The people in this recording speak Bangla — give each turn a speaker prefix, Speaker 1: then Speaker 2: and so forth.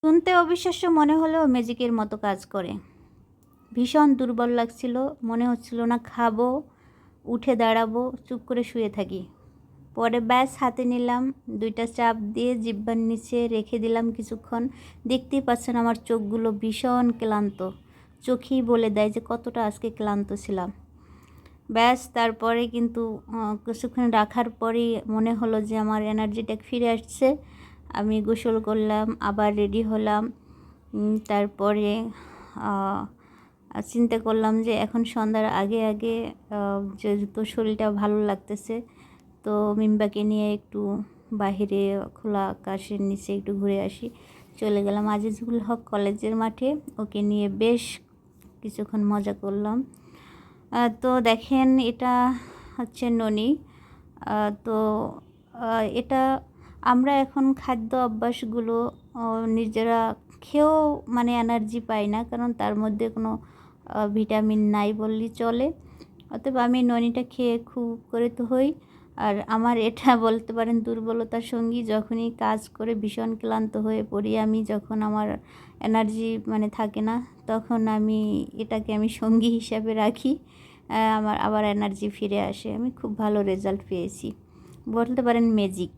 Speaker 1: শুনতে অবিশ্বাস্য মনে হলেও ম্যাজিকের মতো কাজ করে। ভীষণ দুর্বল লাগছিল, মনে হচ্ছিল না খাবো, উঠে দাঁড়াবো, চুপ করে শুয়ে থাকি। পরে ব্যাস হাতে নিলাম, 2টা চাপ দিয়ে জিহ্বার নিচে রেখে দিলাম কিছুক্ষণ। দেখতেই পাচ্ছেন আমার চোখগুলো ভীষণ ক্লান্ত, চোখেই বলে দেয় যে কতটা আজকে ক্লান্ত ছিলাম। ব্যাস তারপরে কিন্তু কিছুক্ষণ রাখার পরেই মনে হলো যে আমার এনার্জিটা ফিরে আসছে। আমি গোসল করলাম, আবার রেডি হলাম। তারপরে চিন্তা করলাম যে এখন সন্ধ্যার আগে আগে যেহেতু শরীরটা ভালো লাগতেছে, তো মিম্বাকে নিয়ে একটু বাহিরে খোলা আকাশের নিচে একটু ঘুরে আসি। চলে গেলাম আজিজুল হক কলেজের মাঠে, ওকে নিয়ে বেশ কিছুক্ষণ মজা করলাম। তো দেখেন এটা হচ্ছে ননি। তো এটা আমরা এখন খাদ্য অভ্যাসগুলো নিজেরা খেয়েও মানে এনার্জি পাই না, কারণ তার মধ্যে কোনো ভিটামিন নাই বললেই চলে। অতএব আমি ননিটা খেয়ে খুব উপকৃত হই। আর আমার এটা বলতে পারেন দুর্বলতার সঙ্গী। যখনই কাজ করে ভীষণ ক্লান্ত হয়ে পড়ি, আমি যখন আমার এনার্জি মানে থাকে না, তখন এটাকে আমি সঙ্গী হিসাবে রাখি। আমার আবার এনার্জি ফিরে আসে। আমি খুব ভালো রেজাল্ট পেয়েছি, বলতে পারেন ম্যাজিক।